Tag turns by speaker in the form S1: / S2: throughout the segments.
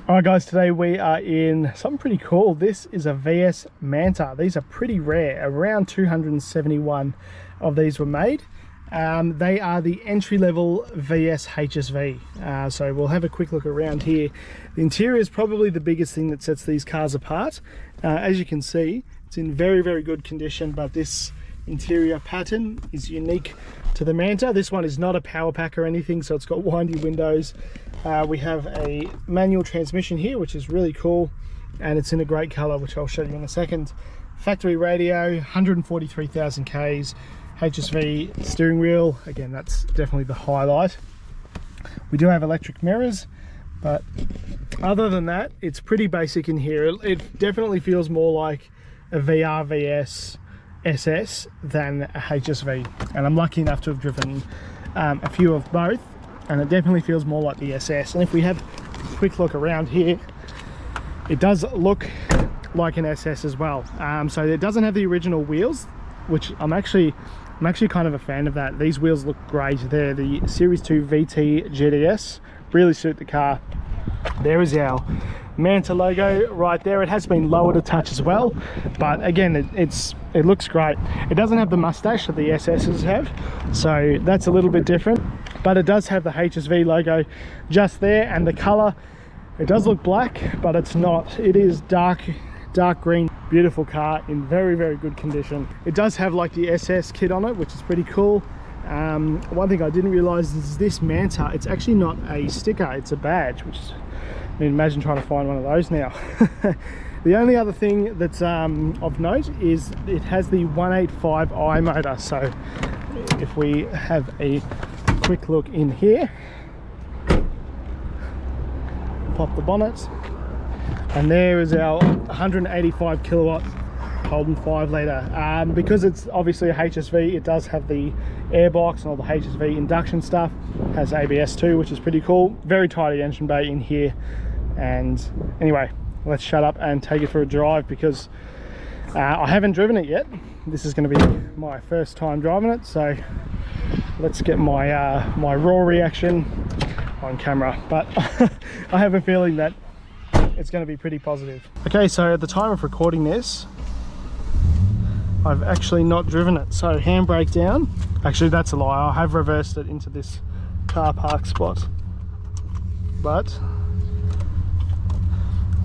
S1: Alright guys, today we are in something pretty cool. This is a VS Manta. These are pretty rare. Around 271 of these were made. They are the entry-level VS HSV. So we'll have a quick look around here. The interior is probably the biggest thing that sets these cars apart. As you can see, it's in very, very good condition, but this interior pattern is unique to the Manta. This one is not a power pack or anything, so it's got windy windows. We have a manual transmission here, which is really cool, and it's in a great color, which I'll show you in a second. Factory radio, 143,000 Ks, HSV steering wheel. Again, that's definitely the highlight. We do have electric mirrors, but other than that, it's pretty basic in here. It definitely feels more like a VR VS SS than a HSV, and I'm lucky enough to have driven a few of both, and it definitely feels more like the SS. And if we have a quick look around here, it does look like an SS as well. So it doesn't have the original wheels, which I'm actually kind of a fan of that. These wheels look great. They're the Series 2 VT GDS, really suit the car. There is our Manta logo right there. It has been lowered a touch as well, but again, it looks great. It doesn't have the mustache that the SS's have, so that's a little bit different, but it does have the HSV logo just there, and the color, it does look black, but it's not. It is dark green. Beautiful car in very, very good condition. It does have like the SS kit on it, which is pretty cool. One thing I didn't realize is this Manta, it's actually not a sticker, it's a badge, which is, I mean, imagine trying to find one of those now. The only other thing that's of note is it has the 185i motor. So if we have a quick look in here, pop the bonnet, and there is our 185 kilowatt Holden 5 litre. Because it's obviously a HSV, it does have the airbox and all the HSV induction stuff. It has ABS too, which is pretty cool. Very tidy engine bay in here. And anyway, let's shut up and take it for a drive, because I haven't driven it yet. This is going to be my first time driving it, so let's get my my raw reaction on camera. But I have a feeling that it's going to be pretty positive. Okay, so at the time of recording this, I've actually not driven it, so handbrake down. Actually, that's a lie. I have reversed it into this car park spot, but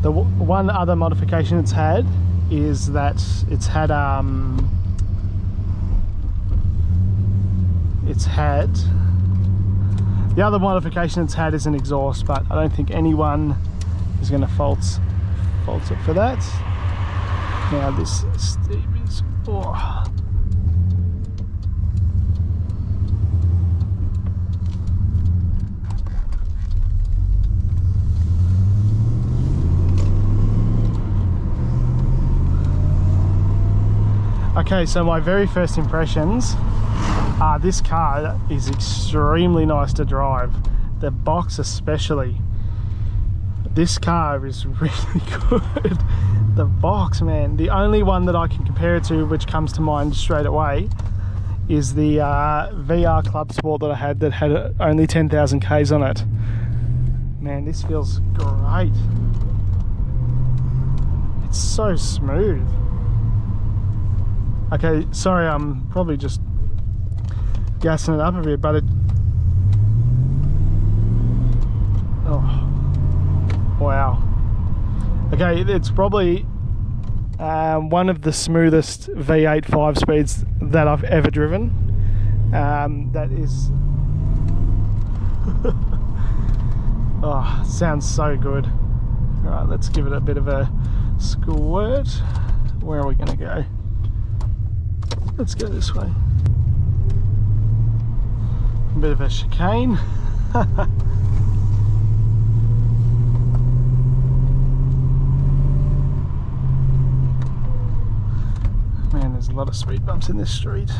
S1: the one other modification it's had is that it's had the other modification it's had is an exhaust, but I don't think anyone is going to fault it for that. Now this Steve is Okay, so my very first impressions are this car is extremely nice to drive. The box especially. This car is really good. The box, man. The only one that I can compare it to, which comes to mind straight away, is the VR Clubsport that I had that had only 10,000 Ks on it. Man, this feels great. It's so smooth. Okay, sorry, I'm probably just gassing it up a bit, but it... Oh, wow. Okay, it's probably one of the smoothest V8 5-speeds that I've ever driven. That is... Oh, sounds so good. All right, let's give it a bit of a squirt. Where are we going to go? Let's go this way. A bit of a chicane. Man, there's a lot of speed bumps in this street.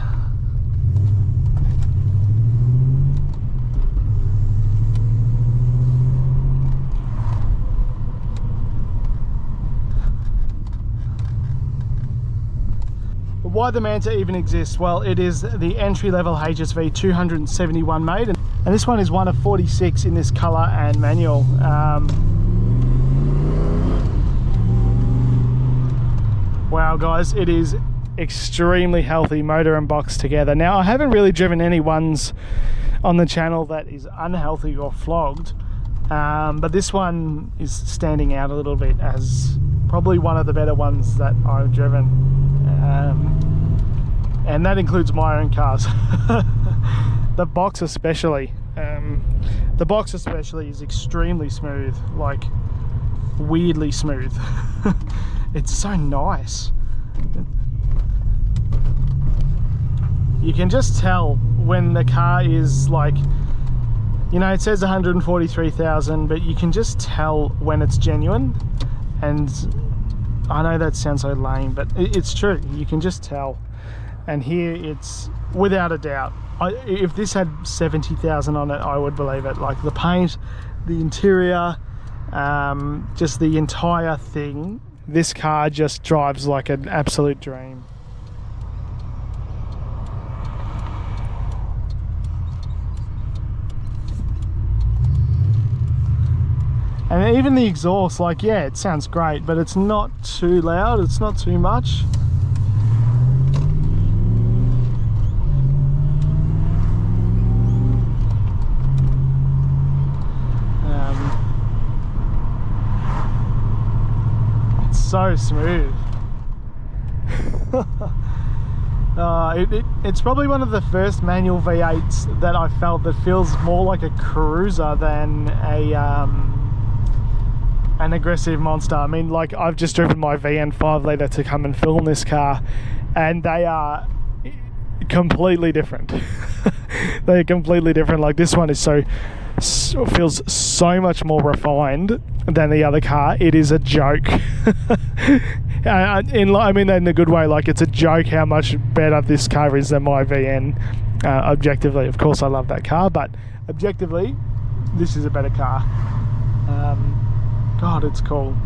S1: Why the Manta even exists? Well, it is the entry-level HSV 271 made, and this one is one of 46 in this color and manual. Wow guys, it is extremely healthy motor and box together. Now I haven't really driven any ones on the channel that is unhealthy or flogged, but this one is standing out a little bit as probably one of the better ones that I've driven, and that includes my own cars. The box especially, is extremely smooth, like weirdly smooth. It's so nice. You can just tell when the car is like, you know, it says 143,000, but you can just tell when it's genuine. And I know that sounds so lame, but it's true. You can just tell. And here it's without a doubt. If this had 70,000 on it, I would believe it. Like the paint, the interior, just the entire thing. This car just drives like an absolute dream. And even the exhaust, like, yeah, it sounds great, but it's not too loud, it's not too much. It's so smooth. It's probably one of the first manual V8s that I felt that feels more like a cruiser than an aggressive monster. I mean, like, I've just driven my VN 5-litre to come and film this car, and they are completely different. They're completely different. Like, this one is feels so much more refined than the other car. It is a joke. I mean that in a good way. Like, it's a joke how much better this car is than my VN. Objectively, of course, I love that car, but objectively, this is a better car. God, it's cool.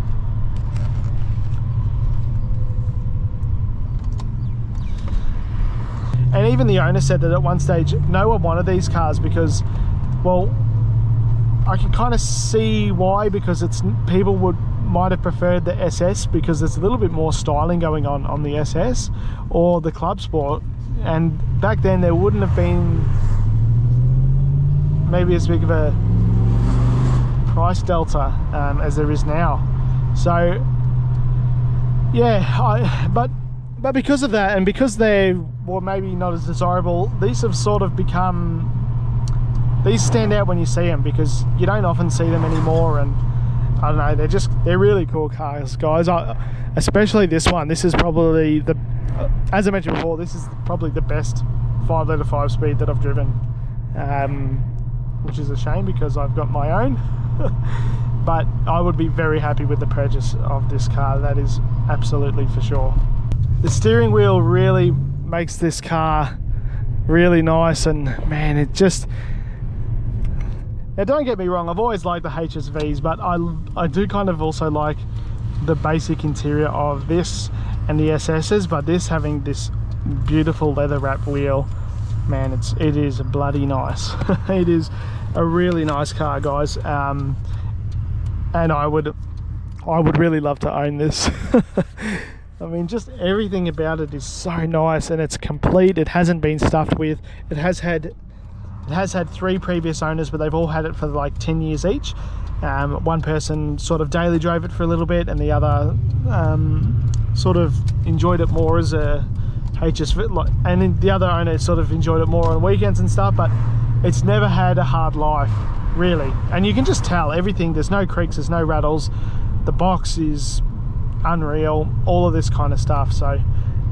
S1: And even the owner said that at one stage no one wanted these cars because, well, I can kind of see why, because people might have preferred the SS because there's a little bit more styling going on the SS or the Clubsport, and back then there wouldn't have been maybe as big of a price delta as there is now. So yeah, but because of that, and because they're, well, maybe not as desirable, these have sort of become, these stand out when you see them because you don't often see them anymore. And I don't know, they're really cool cars, guys. Especially this one. This is probably as I mentioned before, this is probably the best 5-litre 5-speed that I've driven, which is a shame because I've got my own. But I would be very happy with the purchase of this car, that is absolutely for sure. The steering wheel really makes this car really nice, and man, it just, now don't get me wrong, I've always liked the HSVs, but I do kind of also like the basic interior of this and the SS's, but this having this beautiful leather wrap wheel, man, it is bloody nice. It is a really nice car, guys, and I would really love to own this. I mean, just everything about it is so nice, and it's complete. It hasn't been stuffed with. It has had 3 previous owners, but they've all had it for like 10 years each. One person sort of daily drove it for a little bit, and the other sort of enjoyed it more as a HSV, and then the other owner sort of enjoyed it more on weekends and stuff, but it's never had a hard life, really. And you can just tell everything, there's no creaks, there's no rattles, the box is unreal, all of this kind of stuff. So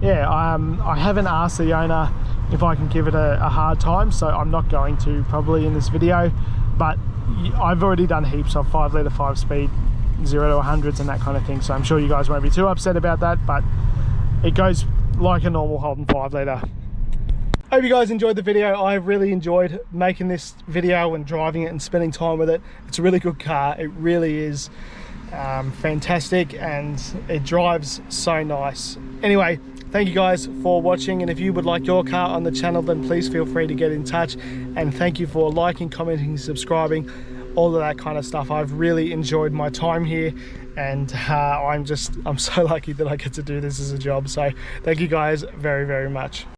S1: yeah, I haven't asked the owner if I can give it a hard time, so I'm not going to probably in this video, but I've already done heaps of 5-litre 5-speed 0 to 100s and that kind of thing, so I'm sure you guys won't be too upset about that, but it goes like a normal Holden 5-litre. Hope you guys enjoyed the video. I really enjoyed making this video and driving it and spending time with it. It's a really good car, it really is. Fantastic, and it drives so nice. Anyway, thank you guys for watching, and if you would like your car on the channel, then please feel free to get in touch, and thank you for liking, commenting, subscribing, all of that kind of stuff. I've really enjoyed my time here, and I'm so lucky that I get to do this as a job. So thank you guys very, very much.